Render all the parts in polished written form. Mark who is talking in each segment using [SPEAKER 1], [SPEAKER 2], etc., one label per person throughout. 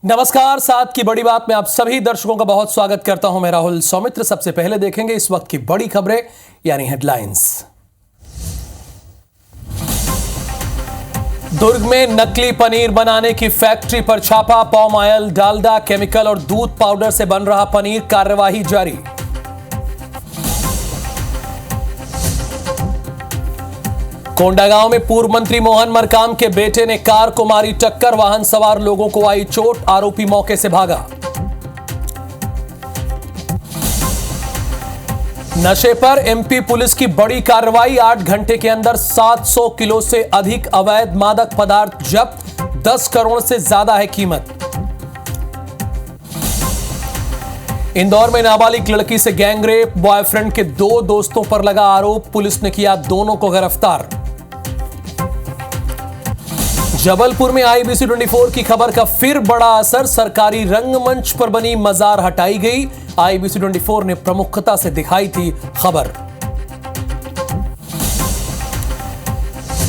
[SPEAKER 1] नमस्कार। साथ की बड़ी बात में आप सभी दर्शकों का बहुत स्वागत करता हूं। मैं राहुल सौमित्र। सबसे पहले देखेंगे इस वक्त की बड़ी खबरें यानी हेडलाइंस। दुर्ग में नकली पनीर बनाने की फैक्ट्री पर छापा। पाम ऑयल, डालडा, केमिकल और दूध पाउडर से बन रहा पनीर, कार्रवाई जारी। कोंडागांव में पूर्व मंत्री मोहन मरकाम के बेटे ने कार को मारी टक्कर। वाहन सवार लोगों को आई चोट। आरोपी मौके से भागा। नशे पर एमपी पुलिस की बड़ी कार्रवाई। 8 घंटे के अंदर 700 किलो से अधिक अवैध मादक पदार्थ जब्त। 10 करोड़ से ज्यादा है कीमत। इंदौर में नाबालिग लड़की से गैंगरेप। बॉयफ्रेंड के 2 दोस्तों पर लगा आरोप। पुलिस ने किया दोनों को गिरफ्तार। जबलपुर में आईबीसी 24 की खबर का फिर बड़ा असर। सरकारी रंगमंच पर बनी मजार हटाई गई। आईबीसी 24 ने प्रमुखता से दिखाई थी खबर।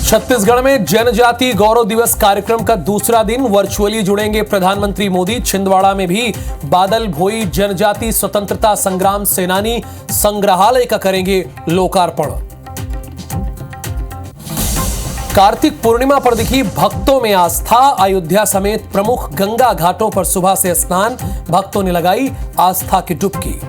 [SPEAKER 1] छत्तीसगढ़ में जनजाति गौरव दिवस कार्यक्रम का दूसरा दिन। वर्चुअली जुड़ेंगे प्रधानमंत्री मोदी। छिंदवाड़ा में भी बादल भोई जनजाति स्वतंत्रता संग्राम सेनानी संग्रहालय का करेंगे लोकार्पण। कार्तिक पूर्णिमा पर दिखी भक्तों में आस्था। अयोध्या समेत प्रमुख गंगा घाटों पर सुबह से स्नान। भक्तों ने लगाई आस्था की डुबकी।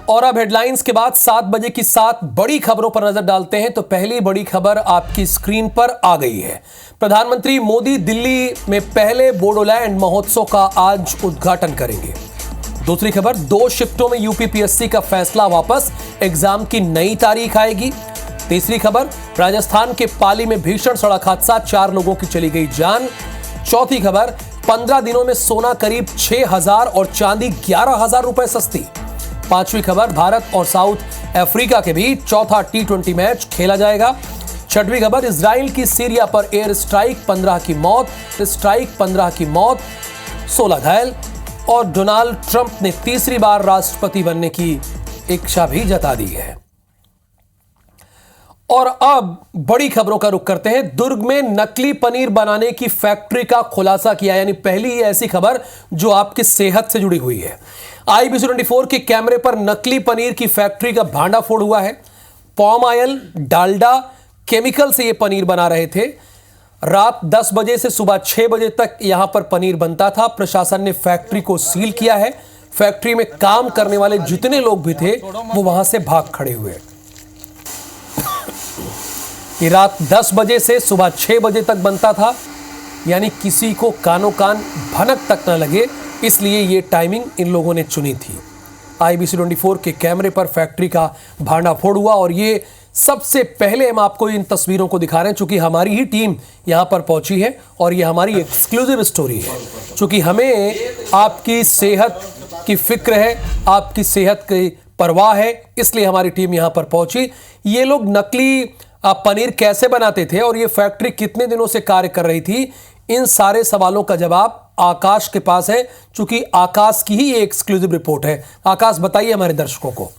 [SPEAKER 1] और अब हेडलाइंस के बाद 7 बजे की 7 बड़ी खबरों पर नजर डालते हैं। तो पहली बड़ी खबर आपकी स्क्रीन पर आ गई है। प्रधानमंत्री मोदी दिल्ली में पहले बोडोलैंड महोत्सव का आज उद्घाटन करेंगे। दूसरी खबर, 2 शिफ्टों में यूपीपीएससी का फैसला वापस। एग्जाम की नई तारीख आएगी। तीसरी खबर, राजस्थान के पाली में भीषण सड़क हादसा, 4 लोगों की चली गई जान। चौथी खबर, 15 दिनों में सोना करीब 6,000 और चांदी 11,000 रुपए सस्ती। पांचवी खबर, भारत और साउथ अफ्रीका के बीच चौथा T20 मैच खेला जाएगा। छठवीं खबर, इजराइल की सीरिया पर एयर स्ट्राइक, 15 की मौत, 16 घायल। और डोनाल्ड ट्रंप ने तीसरी बार राष्ट्रपति बनने की इच्छा भी जता दी है। और अब बड़ी खबरों का रुख करते हैं। दुर्ग में नकली पनीर बनाने की फैक्ट्री का खुलासा किया, यानी पहली ऐसी खबर जो आपकी सेहत से जुड़ी हुई है। आईबीसी 24 के कैमरे पर नकली पनीर की फैक्ट्री का भांडाफोड़ हुआ है। पाम ऑयल, डालडा, केमिकल से यह पनीर बना रहे थे। रात 10 बजे से सुबह 6 बजे तक यहां पर पनीर बनता था। प्रशासन ने फैक्ट्री को सील किया है। फैक्ट्री में काम करने वाले जितने लोग भी थे वो वहां से भाग खड़े हुए। ये रात 10 बजे से सुबह 6 बजे तक बनता था, यानी किसी को कानो कान भनक तक न लगे, इसलिए ये टाइमिंग इन लोगों ने चुनी थी। आईबीसी 24 के कैमरे पर फैक्ट्री का भांडाफोड़ हुआ और ये सबसे पहले हम आपको इन तस्वीरों को दिखा रहे हैं, चूंकि हमारी ही टीम यहां पर पहुंची है और ये हमारी एक्सक्लूसिव स्टोरी है। चूंकि हमें आपकी सेहत की फिक्र है, आपकी सेहत की परवाह है, इसलिए हमारी टीम यहां पर पहुंची। ये लोग नकली पनीर कैसे बनाते थे और ये फैक्ट्री कितने दिनों से कार्य कर रही थी, इन सारे सवालों का जवाब आकाश के पास है, चूंकि आकाश की ही एक्सक्लूसिव रिपोर्ट है। आकाश, बताइए हमारे दर्शकों को।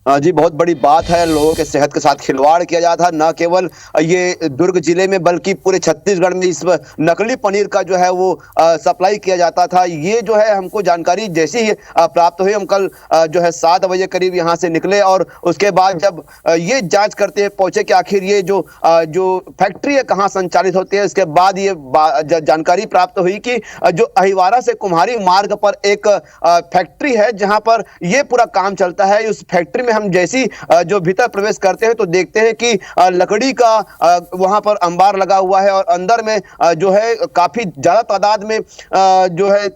[SPEAKER 2] जी, बहुत बड़ी बात है। लोगों के सेहत के साथ खिलवाड़ किया जाता है, न केवल ये दुर्ग जिले में बल्कि पूरे छत्तीसगढ़ में इस नकली पनीर का जो है वो सप्लाई किया जाता था। ये जो है हमको जानकारी जैसे ही प्राप्त हुई, हम कल जो है 7 बजे करीब यहाँ से निकले और उसके बाद जब ये जांच करते पहुंचे कि आखिर ये जो फैक्ट्री है कहाँ संचालित होती है, इसके बाद ये जानकारी प्राप्त हुई कि जो अहिवारा से कुम्हारी मार्ग पर एक फैक्ट्री है जहाँ पर ये पूरा काम चलता है। उस फैक्ट्री में हम जैसी जो भीतर प्रवेश करते हैं तो देखते हैं कि लकड़ी का वहां पर अंबार लगा हुआ है और अंदर में जो है काफी ज्यादा तादाद में जो है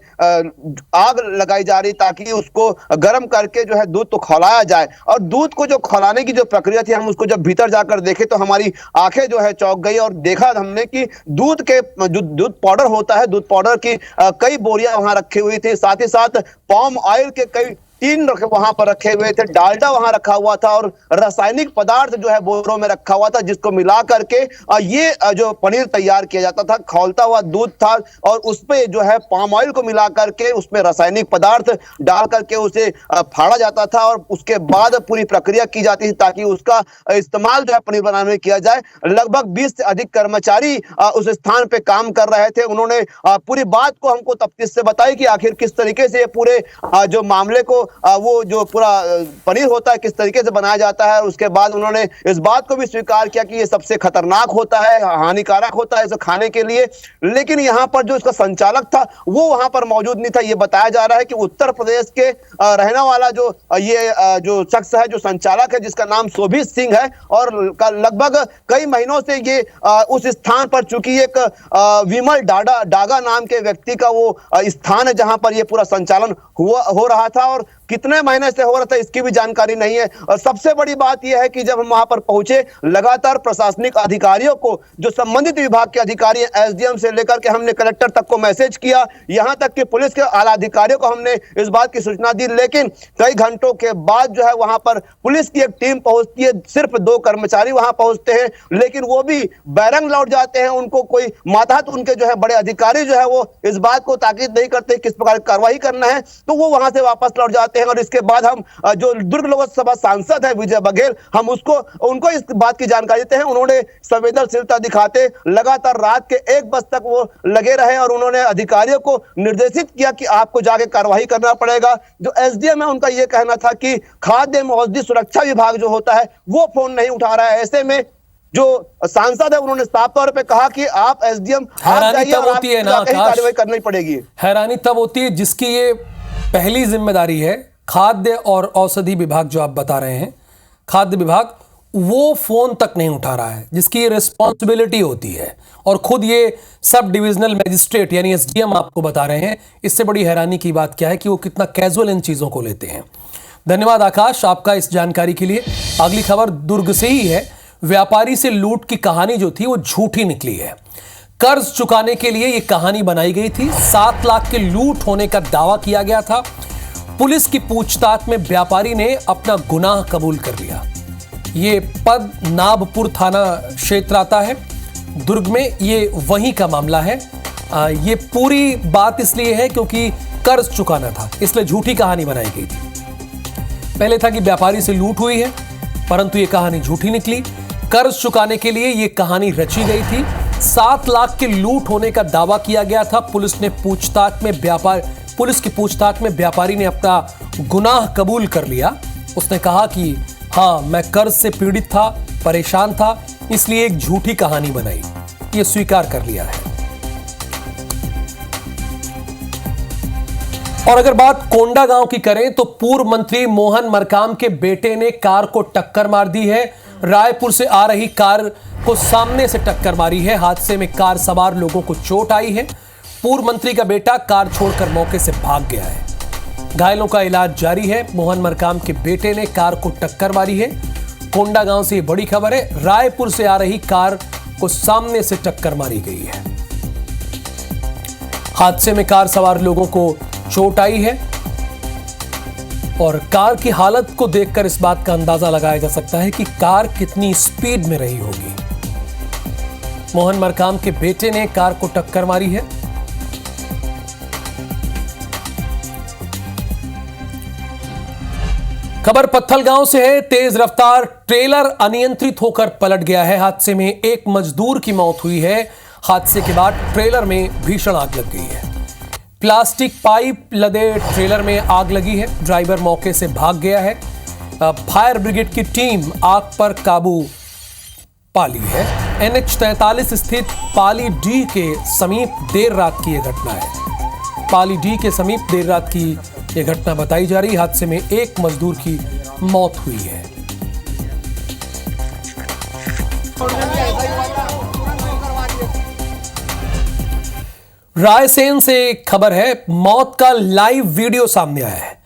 [SPEAKER 2] आग लगाई जा रही ताकि उसको गर्म करके जो है दूध तो खौलाया जाए। और दूध को जो खौलाने की जो प्रक्रिया थी, हम उसको जब भीतर जाकर देखे तो हमारी आंखें जो है चौंक गई और देखा हमने कि दूध के जो दूध पाउडर होता है, दूध पाउडर की कई बोरियां वहां रखी हुई थी। साथ ही साथ पाम ऑयल के कई टीन वहां पर रखे हुए थे, डालडा वहां रखा हुआ था और रासायनिक पदार्थ जो है बोरों में रखा हुआ था, जिसको मिला करके ये जो पनीर तैयार किया जाता था। खौलता हुआ दूध था और उसपे जो है पाम ऑयल को मिला करके उसमें रासायनिक पदार्थ डाल करके उसे फाड़ा जाता था और उसके बाद पूरी प्रक्रिया की जाती थी ताकि उसका इस्तेमाल जो है पनीर बनाने में किया जाए। लगभग 20 से अधिक कर्मचारी उस स्थान पे काम कर रहे थे। उन्होंने पूरी बात को हमको तफ्तीश से बताई कि आखिर किस तरीके से ये पूरे जो मामले को वो जो पूरा पनीर होता है किस तरीके से बनाया जाता है। उसके बाद उन्होंने इस बात को भी स्वीकार किया कि ये सबसे खतरनाक होता है, हानिकारक होता है इसे खाने के लिए। लेकिन यहाँ पर जो इसका संचालक था वो वहां पर मौजूद नहीं था। ये बताया जा रहा है कि उत्तर प्रदेश के रहने वाला जो ये जो शख्स है, जो संचालक है, जिसका नाम शोभित सिंह है और लगभग कई महीनों से ये उस स्थान पर, चूंकि एक विमल डागा नाम के व्यक्ति का वो स्थान है जहां पर ये पूरा संचालन हो रहा था और कितने महीने से हो रहा था इसकी भी जानकारी नहीं है। और सबसे बड़ी बात यह है कि जब हम वहां पर पहुंचे, लगातार प्रशासनिक अधिकारियों को, जो संबंधित विभाग के अधिकारी हैं, एसडीएम से लेकर के हमने कलेक्टर तक को मैसेज किया, यहां तक कि पुलिस के आला अधिकारियों को हमने इस बात की सूचना दी। लेकिन कई घंटों के बाद जो है वहां पर पुलिस की एक टीम पहुंचती है, सिर्फ 2 कर्मचारी वहां पहुंचते हैं, लेकिन वो भी बैरंग लौट जाते हैं। उनको कोई मातहत उनके जो है बड़े अधिकारी जो है वो इस बात को ताकीद नहीं करते किस प्रकार की कार्रवाई करना है, तो वो वहां से वापस लौट जाते हैं। और इसके बाद हम जो दुर्ग लोकसभा सांसद है विजय बघेल, हम उनको इस बात की जानकारी देते हैं। उन्होंने संवेदनशीलता दिखाते लगातार रात के 1 बजे तक वो लगे रहे और उन्होंने अधिकारियों को निर्देशित किया कि आपको जाके कार्रवाई करना पड़ेगा। जो एसडीएम है उनका यह कहना था कि खाद्य एवं औषधि सुरक्षा विभाग जो होता है वो फोन नहीं उठा रहा है। ऐसे में जो सांसद है उन्होंने साफ तौर पे कहा कि आप एसडीएम कार्रवाई करनी पड़ेगी।
[SPEAKER 1] हैरानी तब होती है जिसकी ये पहली जिम्मेदारी है, खाद्य और औषधि विभाग जो आप बता रहे हैं, खाद्य विभाग, वो फोन तक नहीं उठा रहा है, जिसकी ये रिस्पॉन्सिबिलिटी होती है। और खुद ये सब डिविजनल मजिस्ट्रेट यानी एसडीएम आपको बता रहे हैं। इससे बड़ी हैरानी की बात क्या है कि वो कितना कैजुअल इन चीजों को लेते हैं। धन्यवाद आकाश आपका इस जानकारी के लिए। अगली खबर दुर्ग से ही है। व्यापारी से लूट की कहानी जो थी वो झूठी निकली है। कर्ज चुकाने के लिए यह कहानी बनाई गई थी। 7 लाख के लूट होने का दावा किया गया था। पुलिस की पूछताछ में व्यापारी ने अपना गुनाह कबूल कर लिया। ये पद्मनाभपुर थाना क्षेत्र आता है दुर्ग में, ये वहीं का मामला है। ये पूरी बात इसलिए है क्योंकि कर्ज चुकाना था, इसलिए झूठी कहानी बनाई गई थी। पहले था कि व्यापारी से लूट हुई है, परंतु ये कहानी झूठी निकली। कर्ज चुकाने के लिए ये कहानी रची गई थी। 7 लाख के लूट होने का दावा किया गया था। पुलिस की पूछताछ में व्यापारी ने अपना गुनाह कबूल कर लिया। उसने कहा कि हाँ, मैं कर्ज से पीड़ित था, परेशान था, इसलिए एक झूठी कहानी बनाई। ये स्वीकार कर लिया है। और अगर बात कोंडा गांव की करें तो पूर्व मंत्री मोहन मरकाम के बेटे ने कार को टक्कर मार दी है। रायपुर से आ रही कार को सामने से टक्कर मारी है। हादसे में कार सवार लोगों को चोट आई है। पूर्व मंत्री का बेटा कार छोड़कर मौके से भाग गया है। घायलों का इलाज जारी है। मोहन मरकाम के बेटे ने कार को टक्कर मारी है। कोंडा गांव से बड़ी खबर है। रायपुर से आ रही कार को सामने से टक्कर मारी गई है। हादसे में कार सवार लोगों को चोट आई है और कार की हालत को देखकर इस बात का अंदाजा लगाया जा सकता है कि कार कितनी स्पीड में रही होगी। मोहन मरकाम के बेटे ने कार को टक्कर मारी है। खबर पत्थलगांव से है। तेज रफ्तार ट्रेलर अनियंत्रित होकर पलट गया है। हादसे में एक मजदूर की मौत हुई है। हादसे के बाद ट्रेलर में भीषण आग लग गई है। प्लास्टिक पाइप लदे ट्रेलर में आग लगी है। ड्राइवर मौके से भाग गया है। फायर ब्रिगेड की टीम आग पर काबू पा ली है। NH 43 स्थित पाली डी के समीप देर रात की यह घटना है। पाली डी के समीप देर रात की यह घटना बताई जा रही। हादसे में एक मजदूर की मौत हुई है। रायसेन से खबर है। मौत का लाइव वीडियो सामने आया है।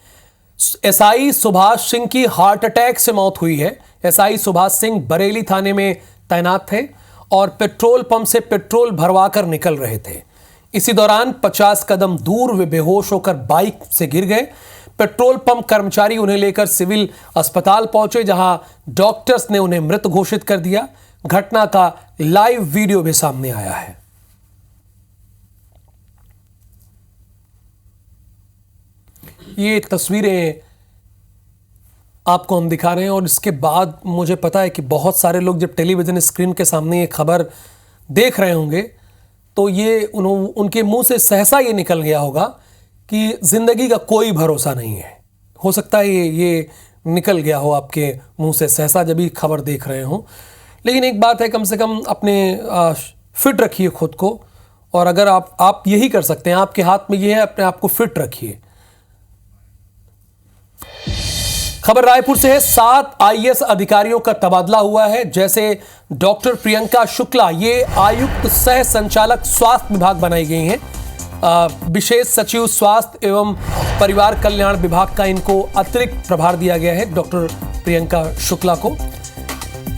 [SPEAKER 1] एसआई सुभाष सिंह की हार्ट अटैक से मौत हुई है। एसआई सुभाष सिंह बरेली थाने में तैनात थे और पेट्रोल पंप से पेट्रोल भरवाकर निकल रहे थे। इसी दौरान 50 कदम दूर वे बेहोश होकर बाइक से गिर गए। पेट्रोल पंप कर्मचारी उन्हें लेकर सिविल अस्पताल पहुंचे, जहां डॉक्टर्स ने उन्हें मृत घोषित कर दिया। घटना का लाइव वीडियो भी सामने आया है। ये तस्वीरें आपको हम दिखा रहे हैं और इसके बाद मुझे पता है कि बहुत सारे लोग जब टेलीविज़न स्क्रीन के सामने ये खबर देख रहे होंगे तो ये उनके मुंह से सहसा ये निकल गया होगा कि ज़िंदगी का कोई भरोसा नहीं है। हो सकता है ये निकल गया हो आपके मुंह से सहसा जब ये खबर देख रहे हो। लेकिन एक बात है, कम से कम अपने फिट रखिए खुद को, और अगर आप यही कर सकते हैं, आपके हाथ में ये है, अपने आप को फिट रखिए। खबर रायपुर से है। 7 आईएएस अधिकारियों का तबादला हुआ है। जैसे डॉक्टर प्रियंका शुक्ला ये आयुक्त सह संचालक स्वास्थ्य विभाग बनाई गई हैं। विशेष सचिव स्वास्थ्य एवं परिवार कल्याण विभाग का इनको अतिरिक्त प्रभार दिया गया है। डॉक्टर प्रियंका शुक्ला को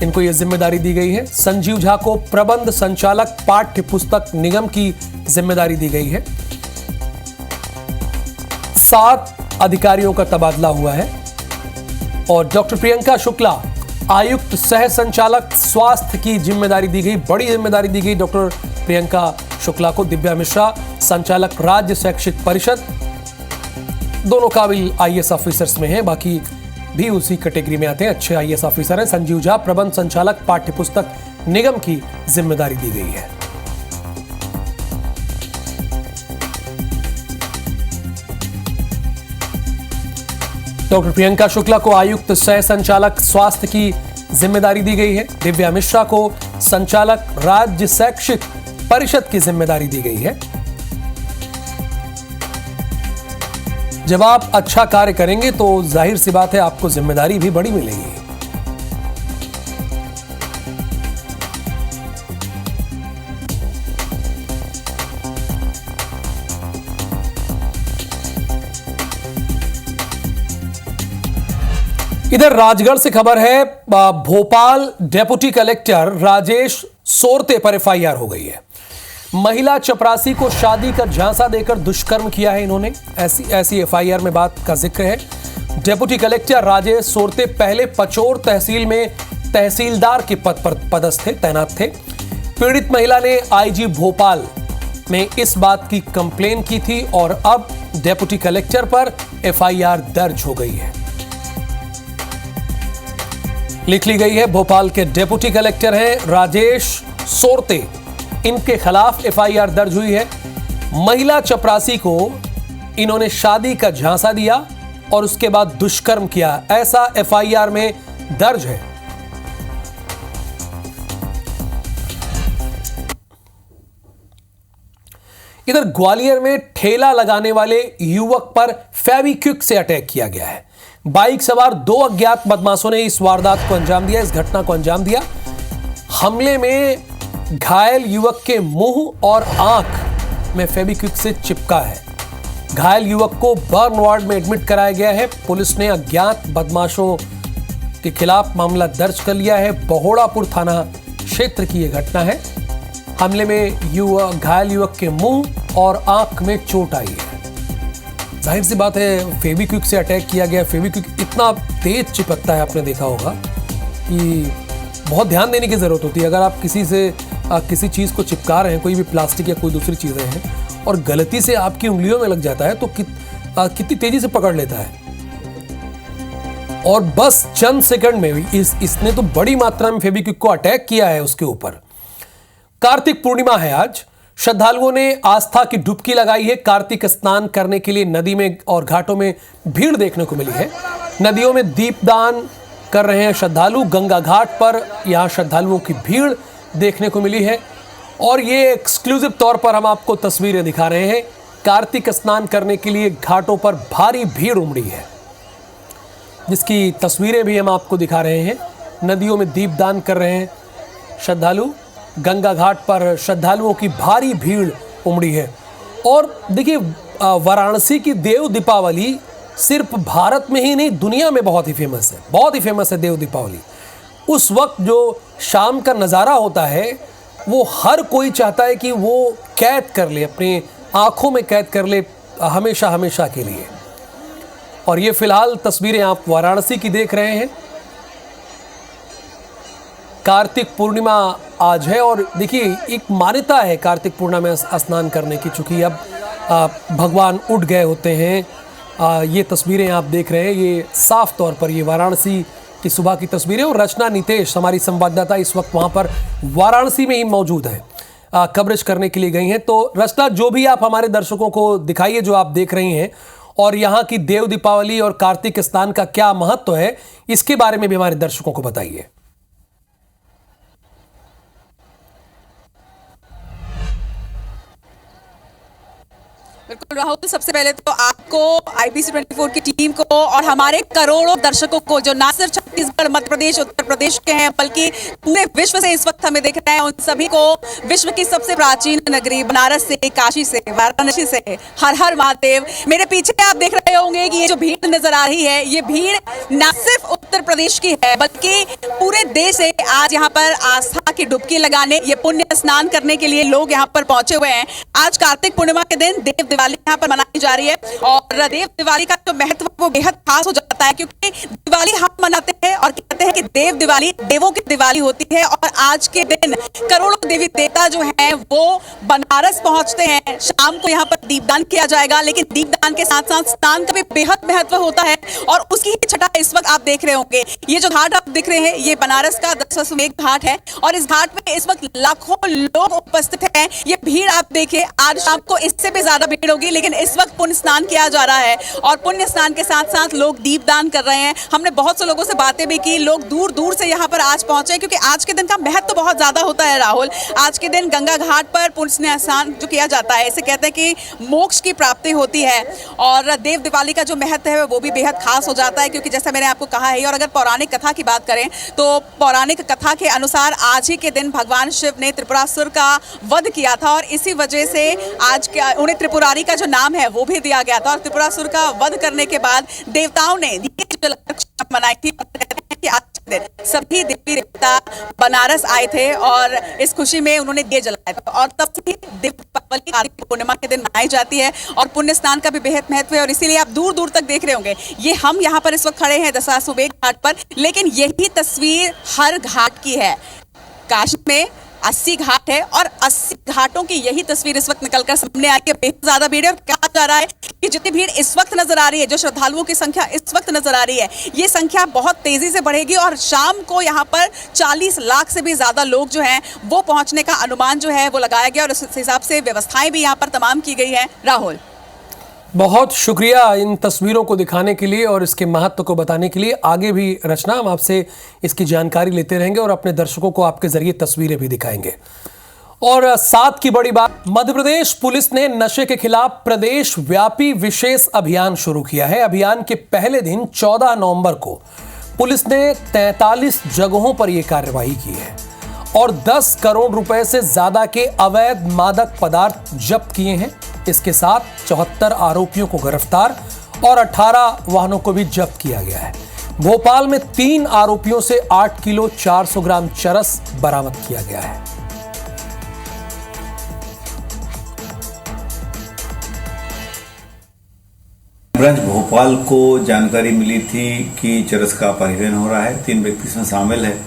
[SPEAKER 1] इनको यह जिम्मेदारी दी गई है। संजीव झा को प्रबंध संचालक पाठ्य पुस्तक निगम की जिम्मेदारी दी गई है। 7 अधिकारियों का तबादला हुआ है और डॉक्टर प्रियंका शुक्ला आयुक्त सह संचालक स्वास्थ्य की जिम्मेदारी दी गई, बड़ी जिम्मेदारी दी गई डॉक्टर प्रियंका शुक्ला को। दिव्या मिश्रा संचालक राज्य शैक्षिक परिषद, दोनों काबिल आईएएस ऑफिसर्स में हैं, बाकी भी उसी कैटेगरी में आते हैं, अच्छे आईएएस ऑफिसर हैं। संजीव झा प्रबंध संचालक पाठ्य पुस्तक निगम की जिम्मेदारी दी गई है। डॉक्टर प्रियंका शुक्ला को आयुक्त सह संचालक स्वास्थ्य की जिम्मेदारी दी गई है। दिव्या मिश्रा को संचालक राज्य शैक्षिक परिषद की जिम्मेदारी दी गई है। जब आप अच्छा कार्य करेंगे तो जाहिर सी बात है आपको जिम्मेदारी भी बड़ी मिलेगी। इधर राजगढ़ से खबर है। भोपाल डेप्यूटी कलेक्टर राजेश सोरते पर एफआईआर हो गई है। महिला चपरासी को शादी का झांसा देकर दुष्कर्म किया है इन्होंने, ऐसी एफआईआर में बात का जिक्र है। डेप्यूटी कलेक्टर राजेश सोरते पहले पचोर तहसील में तहसीलदार के पद पर पदस्थ थे, तैनात थे। पीड़ित महिला ने आईजी भोपाल में इस बात की कंप्लेन की थी और अब डेप्यूटी कलेक्टर पर एफआईआर दर्ज हो गई है। लिख ली गई है। भोपाल के डेप्यूटी कलेक्टर हैं राजेश सोरते, इनके खिलाफ एफआईआर दर्ज हुई है। महिला चपरासी को इन्होंने शादी का झांसा दिया और उसके बाद दुष्कर्म किया, ऐसा एफआईआर में दर्ज है। इधर ग्वालियर में ठेला लगाने वाले युवक पर फेविक्विक से अटैक किया गया है। बाइक सवार 2 अज्ञात बदमाशों ने इस वारदात को अंजाम दिया, इस घटना को अंजाम दिया। हमले में घायल युवक के मुंह और आंख में फेविक्विक से चिपका है। घायल युवक को बर्न वार्ड में एडमिट कराया गया है। पुलिस ने अज्ञात बदमाशों के खिलाफ मामला दर्ज कर लिया है। बहोड़ापुर थाना क्षेत्र की यह घटना है। हमले में घायल युवक के मुंह और आंख में चोट आई है। जाहिर सी बात है फेविक्विक से अटैक किया गया। फेविक्विक इतना तेज चिपकता है, आपने देखा होगा कि बहुत ध्यान देने की जरूरत होती है। अगर आप किसी चीज़ को चिपका रहे हैं, कोई भी प्लास्टिक या कोई दूसरी चीज़ें हैं, और गलती से आपकी उंगलियों में लग जाता है तो कितनी तेजी से पकड़ लेता है। और बस चंद सेकंड में इसने तो बड़ी मात्रा में फेविक्विक को अटैक किया है उसके ऊपर। कार्तिक पूर्णिमा है आज। श्रद्धालुओं ने आस्था की डुबकी लगाई है। कार्तिक स्नान करने के लिए नदी में और घाटों में भीड़ देखने को मिली है। नदियों में दीपदान कर रहे हैं श्रद्धालु। गंगा घाट पर यहां श्रद्धालुओं की भीड़ देखने को मिली है और ये एक्सक्लूसिव तौर पर हम आपको तस्वीरें दिखा रहे हैं। कार्तिक स्नान करने के लिए घाटों पर भारी भीड़ उमड़ी है, जिसकी तस्वीरें भी हम आपको दिखा रहे हैं। नदियों में दीपदान कर रहे हैं श्रद्धालु। गंगा घाट पर श्रद्धालुओं की भारी भीड़ उमड़ी है। और देखिए, वाराणसी की देव दीपावली सिर्फ भारत में ही नहीं, दुनिया में बहुत ही फेमस है, बहुत ही फेमस है देव दीपावली। उस वक्त जो शाम का नज़ारा होता है वो हर कोई चाहता है कि वो कैद कर ले, अपनी आँखों में कैद कर ले हमेशा हमेशा के लिए। और ये फिलहाल तस्वीरें आप वाराणसी की देख रहे हैं। कार्तिक पूर्णिमा आज है और देखिए एक मान्यता है कार्तिक पूर्णिमा में स्नान करने की, चूँकि अब भगवान उठ गए होते हैं। ये तस्वीरें आप देख रहे हैं, ये साफ तौर पर ये वाराणसी की सुबह की तस्वीरें और रचना नितेश हमारी संवाददाता इस वक्त वहाँ पर वाराणसी में ही मौजूद है, कवरेज करने के लिए गई हैं। तो रचना, जो भी आप हमारे दर्शकों को दिखाइए जो आप देख रही हैं, और यहाँ की देव दीपावली और कार्तिक स्नान का क्या महत्व है, इसके बारे में भी हमारे दर्शकों को बताइए।
[SPEAKER 3] बिल्कुल राहुल, सबसे पहले तो आपको IBC 24 की टीम को और हमारे करोड़ों दर्शकों को जो ना सिर्फ छत्तीसगढ़, मध्य प्रदेश, उत्तर प्रदेश के हैं बल्कि पूरे विश्व से इस वक्त हमें देख रहे हैं, उन सभी को विश्व की सबसे प्राचीन नगरी बनारस से, काशी से, वाराणसी से हर हर महादेव। मेरे पीछे आप देख रहे होंगे कि ये जो भीड़ नजर आ रही है, ये भीड़ न सिर्फ उत्तर प्रदेश की है बल्कि पूरे देश से आज यहाँ पर आस्था की डुबकी लगाने, ये पुण्य स्नान करने के लिए लोग यहाँ पर पहुंचे हुए हैं। आज कार्तिक पूर्णिमा के दिन देव दिवाली यहाँ पर मनाई जा रही है और देव दिवाली का जो महत्व वो बेहद खास हो जाता है, क्योंकि दिवाली हम मनाते हैं और कहते हैं कि देव दिवाली देवों की दिवाली होती है। और आज के दिन करोड़ों देवी देवता जो हैं वो बनारस पहुंचते हैं। शाम को यहाँ पर दीपदान किया जाएगा, लेकिन दीपदान के साथ साथ स्नान का भी बेहद महत्व होता है और उसकी ही छटा इस वक्त आप देख रहे होंगे। ये जो घाट आप दिख रहे हैं, ये बनारस का दशाश्वमेध घाट है और इस घाट में इस वक्त लाखों लोग उपस्थित हैं। ये भीड़ आप देखिए, आज शाम को इससे भी ज्यादा भीड़ होगी, लेकिन इस वक्त पुण्य स्नान किया जा रहा है और पुण्य स्नान के साथ साथ लोग दीपदान कर रहे हैं। हमने बहुत से लोगों से बातें भी की, लोग दूर दूर से यहाँ पर आज पहुंचे क्योंकि आज के दिन का महत्व तो बहुत ज्यादा होता है राहुल। आज के दिन गंगा घाट पर पुण्य स्नान जो किया जाता है, इसे कहते हैं कि मोक्ष की प्राप्ति होती है और देव दिवाली का जो महत्व है वो भी बेहद खास हो जाता है, क्योंकि जैसा मैंने आपको कहा है। और अगर पौराणिक कथा की बात करें तो पौराणिक कथा के अनुसार आज ही के दिन भगवान शिव ने त्रिपुरासुर का वध किया था और इसी वजह से आज के उन्हें त्रिपुरारी का जो नाम है वो भी दिया गया था। और त्रिपुरासुर का वध करने के बाद देवताओं ने मनाई थी। कि आज के दिन सभी देवी देवता बनारस आए थे और इस खुशी में उन्होंने दिए जलाए थे और तब से दीपावली कार्तिक पूर्णिमा के दिन मनाई जाती है और पुण्य स्नान का भी बेहद महत्व है। और इसीलिए आप दूर दूर तक देख रहे होंगे। ये हम यहाँ पर इस वक्त खड़े हैं दशाश्वमेध घाट पर, लेकिन यही तस्वीर हर घाट की है। काशी में 80 घाट है और 80 घाटों की यही तस्वीर इस वक्त निकलकर सामने आई है। बेहद ज्यादा भीड़ है और कहा जा रहा है कि जितनी भीड़ इस वक्त नजर आ रही है, जो श्रद्धालुओं की संख्या इस वक्त नजर आ रही है, ये संख्या बहुत तेजी से बढ़ेगी और शाम को यहाँ पर 40 लाख से भी ज्यादा लोग जो हैं वो पहुंचने का अनुमान जो है वो लगाया गया और उस हिसाब से व्यवस्थाएं भी यहाँ पर तमाम की गई है। राहुल,
[SPEAKER 1] बहुत शुक्रिया इन तस्वीरों को दिखाने के लिए और इसके महत्व को बताने के लिए। आगे भी रचना, हम आपसे इसकी जानकारी लेते रहेंगे और अपने दर्शकों को आपके जरिए तस्वीरें भी दिखाएंगे। और साथ की बड़ी बात, मध्य प्रदेश पुलिस ने नशे के खिलाफ प्रदेश व्यापी विशेष अभियान शुरू किया है। अभियान के पहले दिन 14 नवंबर को पुलिस ने 43 जगहों पर यह कार्रवाई की है और 10 करोड़ रुपए से ज्यादा के अवैध मादक पदार्थ जब्त किए हैं। इसके साथ 74 आरोपियों को गिरफ्तार और 18 वाहनों को भी जब्त किया गया है। भोपाल में 3 आरोपियों से 8 किलो 400 ग्राम चरस बरामद किया गया है।
[SPEAKER 4] ब्रांच भोपाल को जानकारी मिली थी कि चरस का परिवहन हो रहा है, 3 व्यक्ति इसमें शामिल है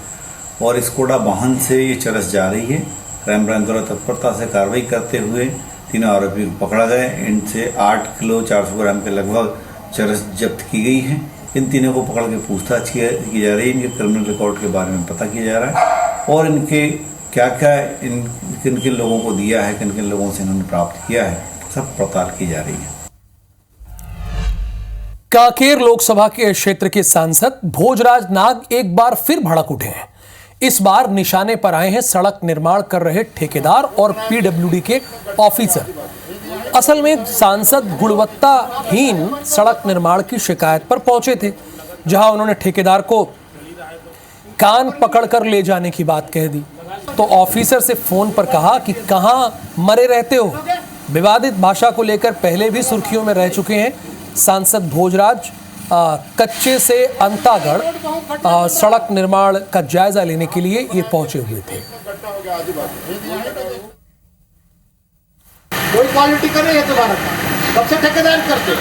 [SPEAKER 4] और स्कोडा वाहन से ये चरस जा रही है। क्राइम ब्रांच द्वारा तत्परता से कार्रवाई करते हुए 3 आरोपी पकड़ा गए। इनसे 8 किलो 400 ग्राम के लगभग चरस जब्त की गई है। इन तीनों को पकड़ के पूछताछ की जा रही है। इनके क्रिमिनल रिकॉर्ड के बारे में पता किया जा रहा है और इनके क्या क्या किन किन लोगों को दिया है, किन किन लोगों से इन्होंने प्राप्त किया है, सब पड़ताल की जा रही है।
[SPEAKER 1] कांकेर लोकसभा के क्षेत्र के सांसद भोजराज नाग एक बार फिर भड़क उठे हैं। इस बार निशाने पर आए हैं सड़क निर्माण कर रहे ठेकेदार और पीडब्ल्यूडी के ऑफिसर। असल में सांसद गुणवत्ताहीन सड़क निर्माण की शिकायत पर पहुंचे थे, जहां उन्होंने ठेकेदार को कान पकड़कर ले जाने की बात कह दी तो ऑफिसर से फोन पर कहा कि कहां मरे रहते हो। विवादित भाषा को लेकर पहले भी सुर्खियों में रह चुके हैं सांसद भोजराज। कच्चे से अंतागढ़ सड़क निर्माण का जायजा लेने के लिए ये पहुंचे हुए थे।
[SPEAKER 5] कोई क्वालिटी कर रही है तुम्हारा काम, कब से ठेकेदार करते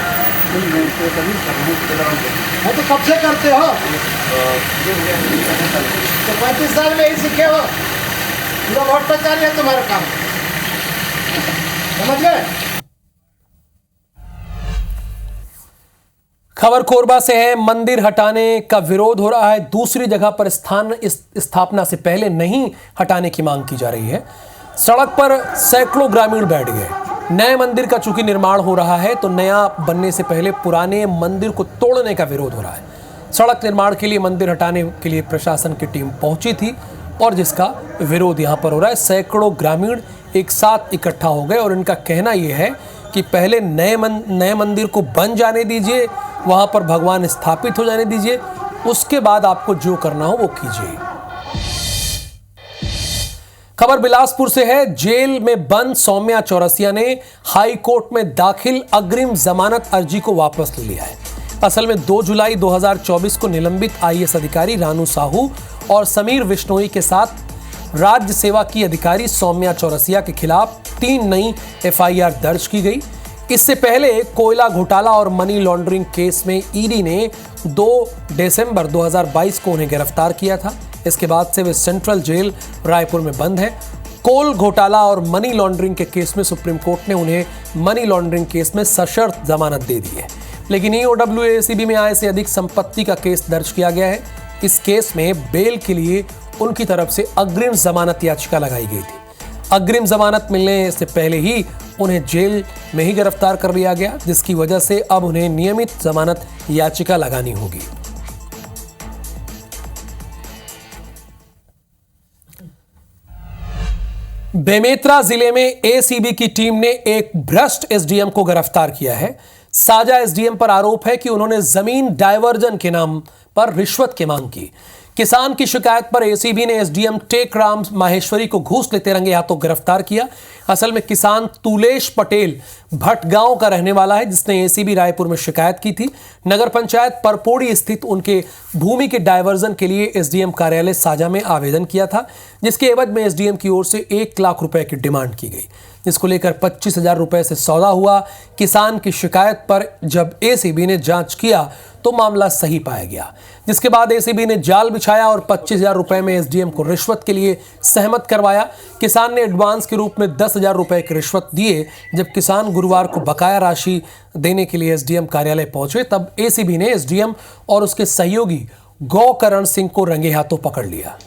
[SPEAKER 5] हाँ, तो कब से करते हो? तो 35 साल में ही सीखे हो? पूरा भ्रष्टाचारी है तुम्हारा काम, समझ गए?
[SPEAKER 1] खबर कोरबा से है। मंदिर हटाने का विरोध हो रहा है। दूसरी जगह पर स्थापना से पहले नहीं हटाने की मांग की जा रही है। सड़क पर सैकड़ों ग्रामीण बैठ गए। नए मंदिर का चूंकि निर्माण हो रहा है तो नया बनने से पहले पुराने मंदिर को तोड़ने का विरोध हो रहा है। सड़क निर्माण के लिए मंदिर हटाने के लिए प्रशासन की टीम पहुंची थी और जिसका विरोध यहां पर हो रहा है। सैकड़ों ग्रामीण एक साथ इकट्ठा हो गए और इनका कहना यह है कि पहले नए मंदिर को बन जाने दीजिए, वहां पर भगवान स्थापित हो जाने दीजिए, उसके बाद आपको जो करना हो वो कीजिए। खबर बिलासपुर से है। जेल में बंद सौम्या चौरसिया ने हाई कोर्ट में दाखिल अग्रिम जमानत अर्जी को वापस ले लिया है। असल में 2 जुलाई 2024 को निलंबित आईएएस अधिकारी रानू साहू और समीर विश्नोई के साथ राज्य सेवा की अधिकारी सौम्या चौरसिया के खिलाफ 3 नई एफआईआर दर्ज की गई। इससे पहले कोयला घोटाला और मनी लॉन्ड्रिंग केस में ईडी ने 2 दिसंबर 2022 को उन्हें गिरफ्तार किया था। इसके बाद से वे सेंट्रल जेल रायपुर में बंद है। कोल घोटाला और मनी लॉन्ड्रिंग के केस में सुप्रीम कोर्ट ने उन्हें मनी लॉन्ड्रिंग केस में सशर्त जमानत दे दी है, लेकिन ईओडब्ल्यू एसीबी में आय से अधिक संपत्ति का केस दर्ज किया गया है। इस केस में बेल के लिए उनकी तरफ से अग्रिम जमानत याचिका लगाई गई थी। अग्रिम जमानत मिलने से पहले ही उन्हें जेल में ही गिरफ्तार कर लिया गया, जिसकी वजह से अब उन्हें नियमित जमानत याचिका लगानी होगी। बेमेतरा जिले में एसीबी की टीम ने एक भ्रष्ट एसडीएम को गिरफ्तार किया है। साजा एसडीएम पर आरोप है कि उन्होंने जमीन डायवर्जन के नाम पर रिश्वत की मांग की। किसान की शिकायत पर एसीबी ने एसडीएम टेकराम माहेश्वरी को घूस लेते रंगे हाथों गिरफ्तार किया। असल में किसान तुलेश पटेल भटगांव का रहने वाला है, जिसने एसीबी रायपुर में शिकायत की थी। नगर पंचायत परपोड़ी स्थित उनके भूमि के डायवर्जन के लिए एसडीएम कार्यालय साजा में आवेदन किया था, जिसके एवज में एसडीएम की ओर से 1 लाख रुपए की डिमांड की गई, जिसको लेकर 25,000 रुपए से सौदा हुआ। किसान की शिकायत पर जब एसीबी ने जांच किया तो मामला सही पाया गया, जिसके बाद एसीबी ने जाल बिछाया और 25,000 रुपए में एसडीएम को रिश्वत के लिए सहमत करवाया। किसान ने एडवांस के रूप में 10,000 रुपए की रिश्वत दिए। जब किसान गुरुवार को बकाया राशि देने के लिए एसडीएम कार्यालय पहुंचे, तब एसीबी ने एसडीएम और उसके सहयोगी गौकरण सिंह को रंगे हाथों पकड़ लिया।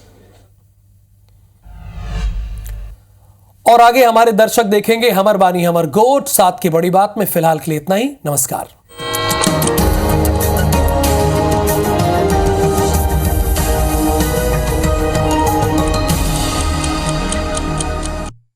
[SPEAKER 1] और आगे हमारे दर्शक देखेंगे हमर बानी हमर गोट। साथ की बड़ी बात में फिलहाल के लिए इतना ही। नमस्कार।